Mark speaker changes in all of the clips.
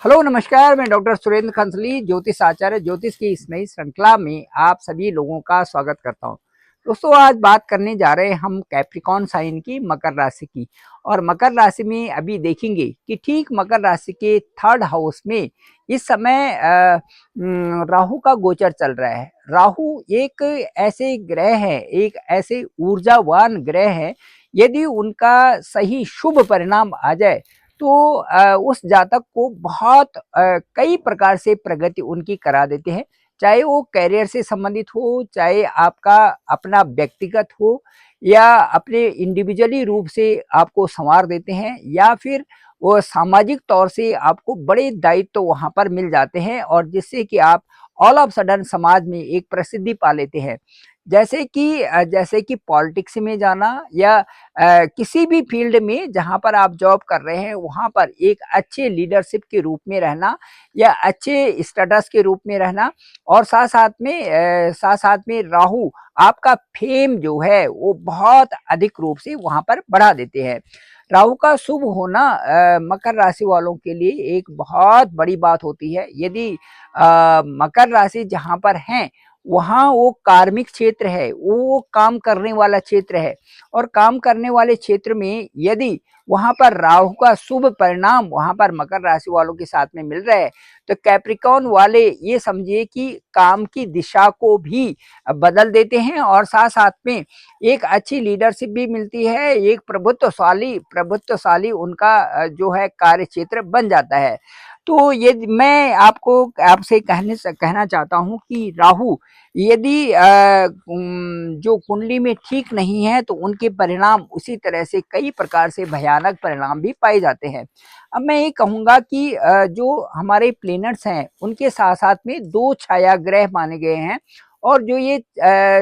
Speaker 1: Hello नमस्कार, मैं doctor Surendra खंसली ज्योतिष आचार्य ज्योतिष की इस नई श्रृंखला में आप सभी लोगों का स्वागत करता हूं। दोस्तों, आज बात करने जा रहे हैं हम कैप्रिकॉर्न साइन की, मकर राशि की। और मकर राशि में अभी देखेंगे कि ठीक मकर राशि के थर्ड हाउस में इस समय राहु का गोचर चल रहा है। राहु एक ऐसे ग्रह है, एक ऐसे ऊर्जावान ग्रह है, यदि उनका सही शुभ परिणाम आ जाए तो उस जातक को बहुत कई प्रकार से प्रगति उनकी करा देते हैं। चाहे वो करियर से संबंधित हो, चाहे आपका अपना व्यक्तिगत हो, या अपने इंडिविजुअली रूप से आपको संवार देते हैं, या फिर वो सामाजिक तौर से आपको बड़े दायित्व तो वहाँ पर मिल जाते हैं, और जिससे कि आप ऑल ऑफ सडन समाज में एक प्रसिद्धि पा लेते हैं। जैसे कि पॉलिटिक्स में जाना, या किसी भी फील्ड में जहाँ पर आप जॉब कर रहे हैं वहाँ पर एक अच्छे लीडरशिप के रूप में रहना, या अच्छे स्टेटस के रूप में रहना। और साथ साथ में राहु आपका फेम जो है वो बहुत अधिक रूप से वहाँ पर बढ़ा देते हैं। राहु का शुभ होना मकर राशि वालों के लिए एक बहुत बड़ी बात होती है। यदि मकर राशि जहाँ पर हैं वहाँ वो कार्मिक क्षेत्र है, वो काम करने वाला क्षेत्र है, और काम करने वाले क्षेत्र में यदि वहाँ पर राहु का शुभ परिणाम वहाँ पर मकर राशि वालों के साथ में मिल रहा है, तो कैप्रिकॉर्न वाले ये समझिए कि काम की दिशा को भी बदल देते हैं, और साथ साथ में एक अच्छी लीडरशिप भी मिलती है, एक प्रभुत्वशाली उनका जो है कार्य क्षेत्र बन जाता है। तो ये मैं आपको आपसे कहना चाहता हूँ कि राहु यदि जो कुंडली में ठीक नहीं है तो उनके परिणाम उसी तरह से कई प्रकार से भयानक परिणाम भी पाए जाते हैं। अब मैं ये कहूँगा कि जो हमारे प्लैनेट्स हैं उनके साथ साथ में दो छाया ग्रह माने गए हैं, और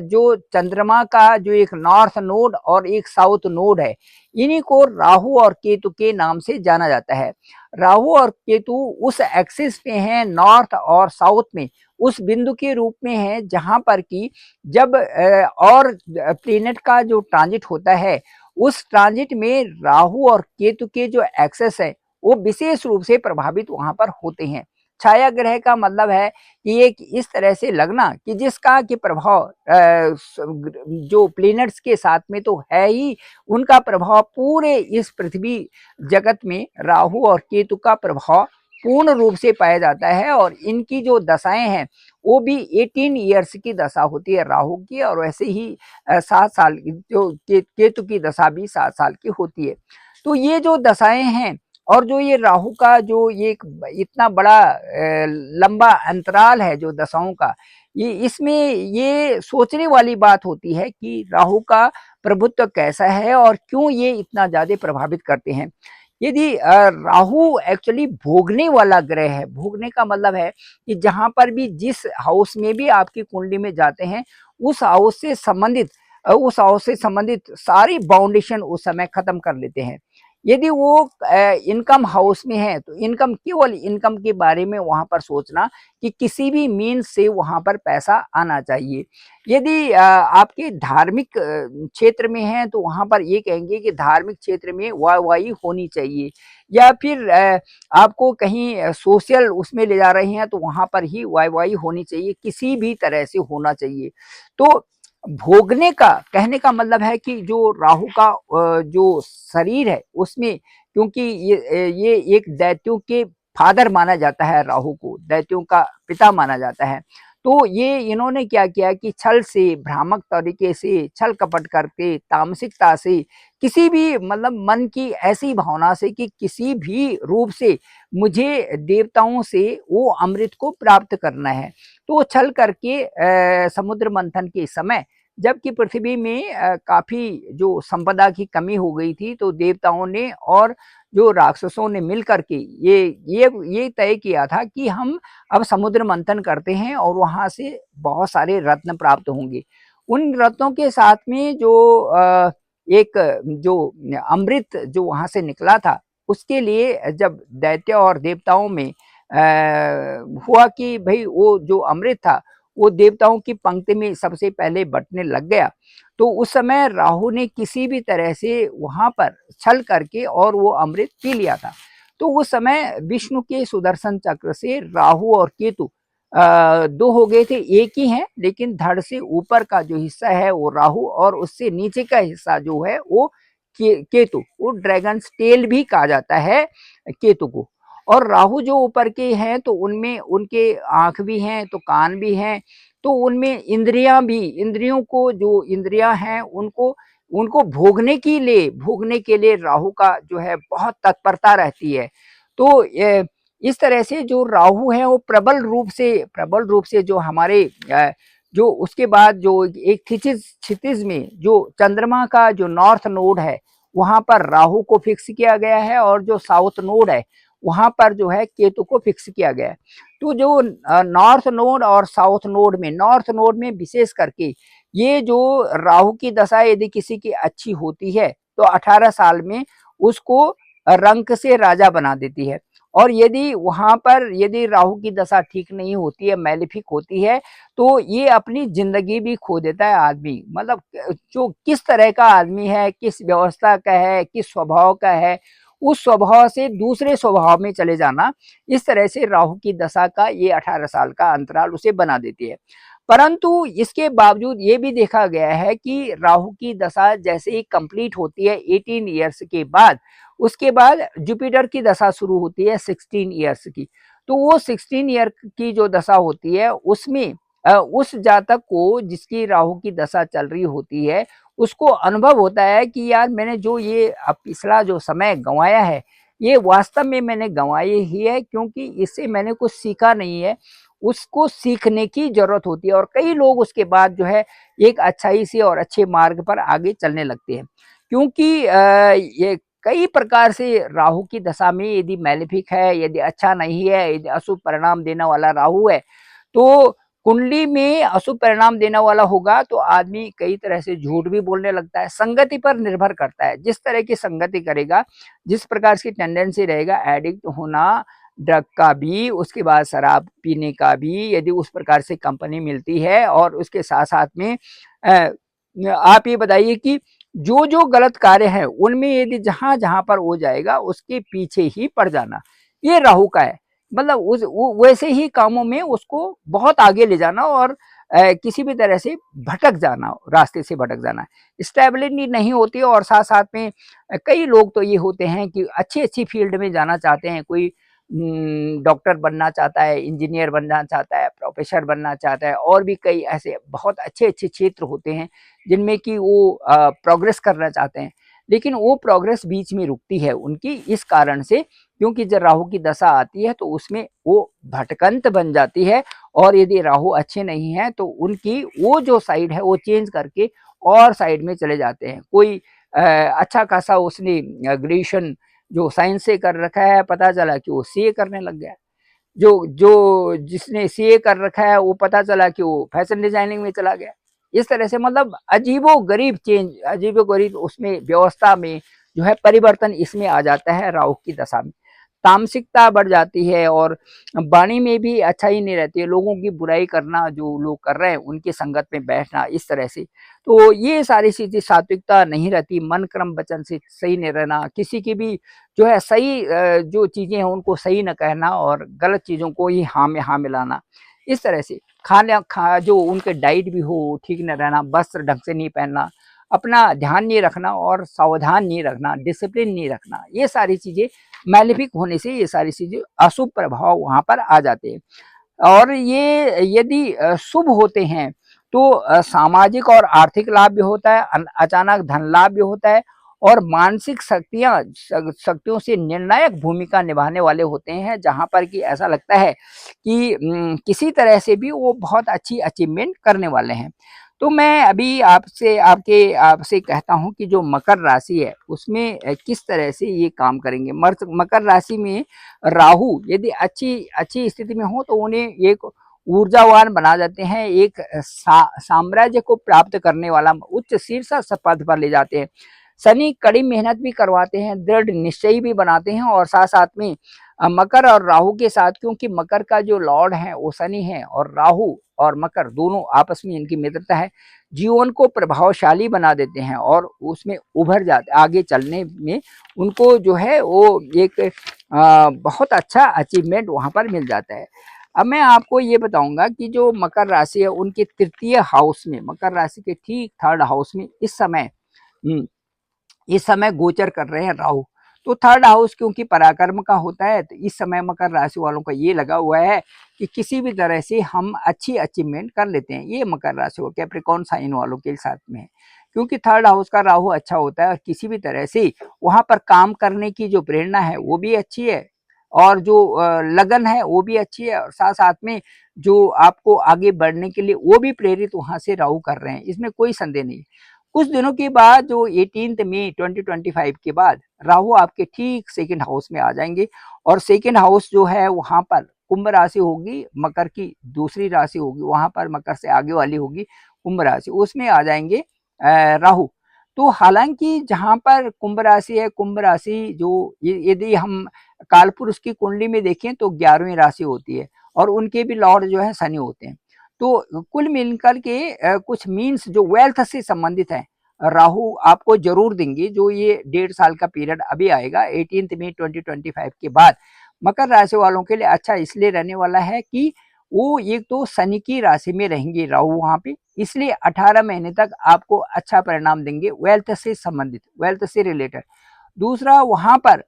Speaker 1: जो चंद्रमा का जो एक नॉर्थ नोड और एक साउथ नोड है, इन्हीं को राहु और केतु के नाम से जाना जाता है। राहु और केतु उस एक्सिस पे हैं, नॉर्थ और साउथ में, उस बिंदु के रूप में है जहां पर कि जब और प्लेनेट का जो ट्रांजिट होता है, उस ट्रांजिट में राहु और केतु के जो एक्सेस है वो विशेष रूप से प्रभावित वहां पर होते हैं। छाया ग्रह का मतलब है कि एक इस तरह से लगना कि जिसका कि प्रभाव जो प्लेनेट्स के साथ में तो है ही, उनका प्रभाव पूरे इस पृथ्वी जगत में राहु और केतु का प्रभाव पूर्ण रूप से पाया जाता है। और इनकी जो दशाएं हैं वो भी 18 ईयर्स की दशा होती है राहु की, और वैसे ही 7 साल की जो केतु की दशा भी 7 साल की होती है। तो ये जो दशाएं हैं, और जो ये राहु का जो ये इतना बड़ा लंबा अंतराल है जो दशाओं का, ये इसमें ये सोचने वाली बात होती है कि राहु का प्रभुत्व कैसा है और क्यों ये इतना ज्यादा प्रभावित करते हैं। यदि राहु एक्चुअली भोगने वाला ग्रह है, भोगने का मतलब है कि जहां पर भी जिस हाउस में भी आपकी कुंडली में जाते हैं, उस हाउस से संबंधित सारी बाउंडेशन उस समय खत्म कर लेते हैं। यदि वो इनकम हाउस में है तो केवल इनकम के बारे में वहां पर सोचना कि किसी भी मीन्स से वहां पर पैसा आना चाहिए। यदि आपके धार्मिक क्षेत्र में है तो वहां पर ये कहेंगे कि धार्मिक क्षेत्र में वाहवाही होनी चाहिए, या फिर आपको कहीं सोशल उसमें ले जा रहे हैं तो वहां पर ही वाहवाही होनी चाहिए, किसी भी तरह से होना चाहिए। तो भोगने का कहने का मतलब है कि जो राहु का जो शरीर है उसमें, क्योंकि ये एक दैत्यों के फादर माना जाता है, राहु को दैत्यों का पिता माना जाता है। तो ये इन्होंने क्या किया कि छल से, भ्रामक तरीके से, छल कपट करके, तामसिकता से, किसी भी मतलब मन की ऐसी भावना से कि किसी भी रूप से मुझे देवताओं से वो अमृत को प्राप्त करना है, तो छल करके समुद्र मंथन के समय जबकि पृथ्वी में काफी जो संपदा की कमी हो गई थी, तो देवताओं ने और जो राक्षसों ने मिल करके ये तय किया था कि हम अब समुद्र मंथन करते हैं और वहां से बहुत सारे रत्न प्राप्त होंगे। उन रत्नों के साथ में जो एक जो अमृत जो वहां से निकला था, उसके लिए जब दैत्य और देवताओं में हुआ कि भाई वो जो अमृत था वो देवताओं की पंक्ति में सबसे पहले बंटने लग गया, तो उस समय राहु ने किसी भी तरह से वहां पर छल करके और वो अमृत पी लिया था। तो उस समय विष्णु के सुदर्शन चक्र से राहु और केतु दो हो गए थे, एक ही हैं, लेकिन धड़ से ऊपर का जो हिस्सा है वो राहु और उससे नीचे का हिस्सा जो है वो केतु, वो ड्रैगन टेल भी कहा जाता है केतु को। और राहु जो ऊपर के हैं तो उनमें उनके आंख भी हैं तो कान भी हैं, तो उनमें इंद्रियां भी, इंद्रियों को जो इंद्रियां हैं उनको उनको भोगने के लिए राहु का जो है बहुत तत्परता रहती है। तो इस तरह से जो राहु है वो प्रबल रूप से जो हमारे जो उसके बाद जो एक क्षितिज में जो चंद्रमा का जो नॉर्थ नोड है वहां पर राहु को फिक्स किया गया है, और जो साउथ नोड है वहां पर जो है केतु को फिक्स किया गया है। तो जो नॉर्थ नोड और साउथ नोड में, नॉर्थ नोड में विशेष करके ये जो राहु की दशा यदि किसी की अच्छी होती है तो 18 साल में उसको रंक से राजा बना देती है। और यदि वहां पर यदि राहु की दशा ठीक नहीं होती है, मैलेफिक होती है, तो ये अपनी जिंदगी भी खो देता है आदमी। मतलब जो किस तरह का आदमी है, किस व्यवस्था का है, किस स्वभाव का है, उस स्वभाव से दूसरे स्वभाव में चले जाना, इस तरह से राहु की दशा का ये 18 साल का अंतराल उसे बना देती है। परंतु इसके बावजूद ये भी देखा गया है कि राहु की दशा जैसे ही कंप्लीट होती है 18 ईयर्स के बाद, उसके बाद जुपिटर की दशा शुरू होती है 16 ईयर्स की। तो वो 16 ईयर की जो दशा होती है उसमें उस जातक को जिसकी राहु की दशा चल रही होती है उसको अनुभव होता है कि यार मैंने जो ये पिछला जो समय गंवाया है ये वास्तव में मैंने गंवाया ही है, क्योंकि इससे मैंने कुछ सीखा नहीं है। उसको सीखने की जरूरत होती है, और कई लोग उसके बाद जो है एक अच्छाई से और अच्छे मार्ग पर आगे चलने लगते हैं। क्योंकि ये कई प्रकार से राहु की दशा में यदि मैलेफिक है, यदि अच्छा नहीं है, यदि अशुभ परिणाम देने वाला राहु है, तो कुंडली में अशुभ परिणाम देने वाला होगा तो आदमी कई तरह से झूठ भी बोलने लगता है। संगति पर निर्भर करता है, जिस तरह की संगति करेगा, जिस प्रकार की टेंडेंसी रहेगा, एडिक्ट होना ड्रग का भी, उसके बाद शराब पीने का भी, यदि उस प्रकार से कंपनी मिलती है, और उसके साथ साथ में आप ये बताइए कि जो जो गलत कार्य है उनमें यदि जहां जहां पर हो जाएगा उसके पीछे ही पड़ जाना, ये राहु का है। मतलब उस वैसे ही कामों में उसको बहुत आगे ले जाना, और किसी भी तरह से भटक जाना, रास्ते से भटक जाना, स्टेबिलिटी नहीं होती। और साथ साथ में कई लोग तो ये होते हैं कि अच्छी अच्छी फील्ड में जाना चाहते हैं, कोई डॉक्टर बनना चाहता है, इंजीनियर बनना चाहता है, प्रोफेसर बनना चाहता है, और भी कई ऐसे बहुत अच्छे अच्छे क्षेत्र होते हैं जिनमें कि वो प्रोग्रेस करना चाहते हैं, लेकिन वो प्रोग्रेस बीच में रुकती है उनकी इस कारण से, क्योंकि जब राहु की दशा आती है तो उसमें वो भटकंत बन जाती है। और यदि राहु अच्छे नहीं है तो उनकी वो जो साइड है वो चेंज करके और साइड में चले जाते हैं। कोई अच्छा खासा उसने ग्रेजुएशन जो साइंस से कर रखा है, पता चला कि वो सीए करने लग गया। जो जो जिसने सीए कर रखा है वो पता चला कि वो फैशन डिजाइनिंग में चला गया। इस तरह से मतलब अजीबोगरीब चेंज, अजीबोगरीब उसमें व्यवस्था में जो है परिवर्तन इसमें आ जाता है राहु की दशा में। तामसिकता बढ़ जाती है, और वाणी में भी अच्छा ही नहीं रहती है, लोगों की बुराई करना, जो लोग कर रहे हैं उनकी संगत में बैठना, इस तरह से। तो ये सारी चीजें, सात्विकता नहीं रहती, मन क्रम वचन से सही नहीं रहना, किसी की भी जो है सही जो चीजें हैं उनको सही न कहना, और गलत चीजों को ही हाँ में हाँ मिलाना, इस तरह से। जो उनके डाइट भी हो ठीक न रहना, वस्त्र ढंग से नहीं पहनना, अपना ध्यान नहीं रखना और सावधान नहीं रखना, डिसिप्लिन नहीं रखना, ये सारी चीजें मैलेफिक होने से ये सारी चीजें अशुभ प्रभाव वहां पर आ जाते हैं। और ये यदि शुभ होते हैं तो सामाजिक और आर्थिक लाभ भी होता है, अचानक धन लाभ भी होता है, और मानसिक शक्तियों से निर्णायक भूमिका निभाने वाले होते हैं, जहां पर कि ऐसा लगता है कि किसी तरह से भी वो बहुत अच्छी अचीवमेंट करने वाले हैं। तो मैं अभी आपसे कहता हूं कि जो मकर राशि है उसमें किस तरह से ये काम करेंगे। मकर राशि में राहु यदि अच्छी अच्छी स्थिति में हो तो उन्हें एक ऊर्जावान बना देते हैं, एक साम्राज्य को प्राप्त करने वाला उच्च शीर्ष पद पर ले जाते हैं। शनि कड़ी मेहनत भी करवाते हैं, दृढ़ निश्चयी भी बनाते हैं, और साथ साथ में मकर और राहु के साथ, क्योंकि मकर का जो लॉर्ड है वो शनि है और राहु और मकर दोनों आपस में इनकी मित्रता है, जीवन को प्रभावशाली बना देते हैं और उसमें उभर जाते, आगे चलने में उनको जो है वो एक बहुत अच्छा अचीवमेंट वहाँ पर मिल जाता है। अब मैं आपको ये बताऊंगा कि जो मकर राशि है उनके तृतीय हाउस में, मकर राशि के ठीक थर्ड हाउस में इस समय गोचर कर रहे हैं राहु। तो थर्ड हाउस क्योंकि पराक्रम का होता है, तो इस समय मकर राशि वालों का ये लगा हुआ है कि किसी भी तरह से हम अच्छी अचीवमेंट कर लेते हैं। ये मकर राशि और कैप्रिकॉर्न साइन वालों के साथ में है, क्योंकि थर्ड हाउस का राहु अच्छा होता है और किसी भी तरह से वहां पर काम करने की जो प्रेरणा है वो भी अच्छी है और जो लगन है वो भी अच्छी है, और साथ साथ में जो आपको आगे बढ़ने के लिए वो भी प्रेरित वहां से राहु कर रहे हैं, इसमें कोई संदेह नहीं। कुछ दिनों के बाद जो 18 मई 2025 के बाद राहु आपके ठीक सेकंड हाउस में आ जाएंगे और सेकंड हाउस जो है वहां पर कुंभ राशि होगी, मकर की दूसरी राशि होगी, वहां पर मकर से आगे वाली होगी कुंभ राशि, उसमें आ जाएंगे राहु। तो हालांकि जहां पर कुंभ राशि है, कुंभ राशि जो यदि हम कालपुरुष की कुंडली में देखें तो 11वीं राशि होती है और उनके भी लॉर्ड जो है शनि होते हैं। तो कुल मिलकर के कुछ मीन्स जो वेल्थ से संबंधित है राहु आपको जरूर देंगे। जो ये 1.5 साल का पीरियड अभी आएगा 18 मई 2025 के बाद मकर राशि वालों के लिए अच्छा इसलिए रहने वाला है कि वो एक तो शनि की राशि में रहेंगे राहु वहां पे, इसलिए 18 महीने तक आपको अच्छा परिणाम देंगे वेल्थ से संबंधित, वेल्थ से रिलेटेड। दूसरा वहां पर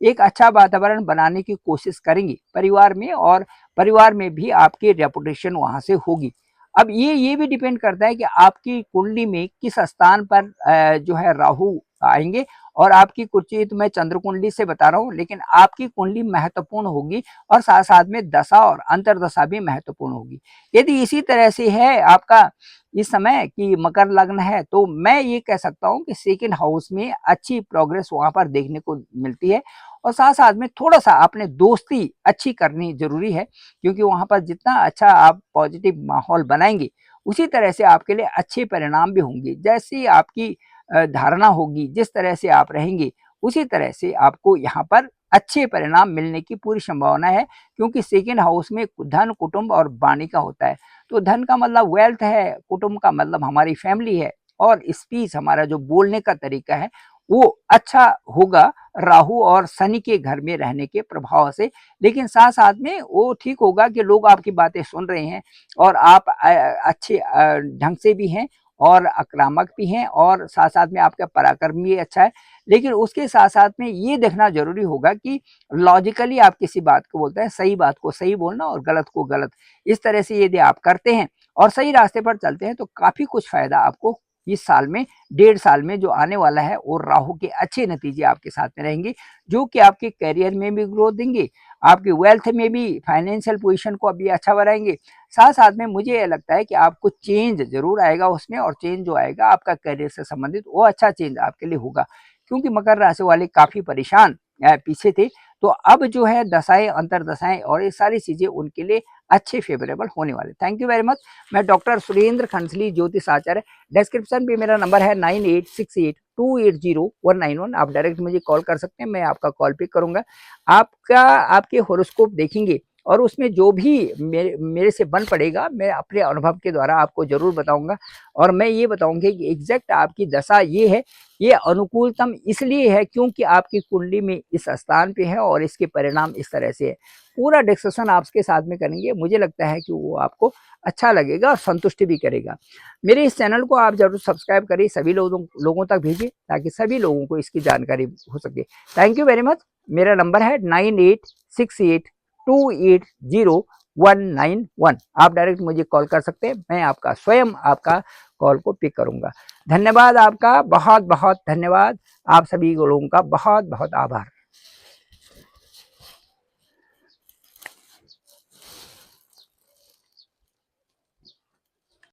Speaker 1: एक अच्छा वातावरण बनाने की कोशिश करेंगे परिवार में, और परिवार में भी आपकी रेपुटेशन वहां से होगी। अब ये भी डिपेंड करता है कि आपकी कुंडली में किस स्थान पर जो है राहु आएंगे, और आपकी कुंडली तो मैं चंद्र कुंडली से बता रहा हूँ, लेकिन आपकी कुंडली महत्वपूर्ण होगी और साथ साथ में दशा और अंतरदशा भी महत्वपूर्ण होगी। यदि इसी तरह से है आपका इस समय कि मकर लग्न है, तो मैं ये कह सकता हूँ कि सेकंड हाउस में अच्छी प्रोग्रेस वहां पर देखने को मिलती है, और साथ साथ में थोड़ा सा अपने दोस्ती अच्छी करनी जरूरी है, क्योंकि वहां पर जितना अच्छा आप पॉजिटिव माहौल बनाएंगे उसी तरह से आपके लिए अच्छे परिणाम भी होंगे। जैसी आपकी धारणा होगी, जिस तरह से आप रहेंगे उसी तरह से आपको यहाँ पर अच्छे परिणाम मिलने की पूरी संभावना है, क्योंकि सेकेंड हाउस में धन, कुटुंब और वाणी का होता है। तो धन का मतलब वेल्थ है, कुटुंब का मतलब हमारी फैमिली है, और स्पीच हमारा जो बोलने का तरीका है वो अच्छा होगा राहु और शनि के घर में रहने के प्रभाव से। लेकिन साथ साथ में वो ठीक होगा कि लोग आपकी बातें सुन रहे हैं और आप अच्छे ढंग से भी हैं और आक्रामक भी हैं, और साथ साथ में आपका पराक्रम भी अच्छा है। लेकिन उसके साथ साथ में ये देखना जरूरी होगा कि लॉजिकली आप किसी बात को बोलते हैं, सही बात को सही बोलना और गलत को गलत, इस तरह से यदि आप करते हैं और सही रास्ते पर चलते हैं तो काफी कुछ फायदा आपको इस साल में, 1.5 साल में जो आने वाला है, और राहु के अच्छे नतीजे आपके साथ में रहेंगे, जो कि आपके करियर में भी ग्रोथ देंगे, आपके वेल्थ में भी, फाइनेंशियल पोजीशन को अभी अच्छा बनाएंगे। साथ साथ में मुझे ये लगता है कि आपको चेंज जरूर आएगा उसमें, और चेंज जो आएगा आपका करियर से संबंधित वो अच्छा चेंज आपके लिए होगा, क्योंकि मकर राशि वाले काफी परेशान पीछे थे। तो अब जो है दशाएं, अंतरदशाएं और ये सारी चीजें उनके लिए अच्छे फेवरेबल होने वाले। Thank you very much. मैं डॉक्टर सुरेंद्र खंसली, ज्योतिष आचार्य। डिस्क्रिप्शन पे मेरा नंबर है 9868280191। आप डायरेक्ट मुझे कॉल कर सकते हैं, मैं आपका कॉल पिक करूंगा। आपके होरोस्कोप देखेंगे और उसमें जो भी मेरे से बन पड़ेगा मैं अपने अनुभव के द्वारा आपको जरूर बताऊंगा, और मैं ये बताऊंगा कि एग्जैक्ट आपकी दशा ये है, ये अनुकूलतम इसलिए है क्योंकि आपकी कुंडली में इस स्थान पे है और इसके परिणाम इस तरह से है। पूरा डिस्कशन आपके साथ में करेंगे, मुझे लगता है कि वो आपको अच्छा लगेगा और संतुष्टि भी करेगा। मेरे इस चैनल को आप जरूर सब्सक्राइब करिए, सभी लोगों तक भेजिए ताकि सभी लोगों को इसकी जानकारी हो सके। Thank you very much. मेरा नंबर है 9868280191। आप डायरेक्ट मुझे कॉल कर सकते हैं, मैं आपका स्वयं आपका कॉल को पिक करूंगा। धन्यवाद आपका, बहुत बहुत धन्यवाद। आप सभी लोगों का बहुत बहुत आभार।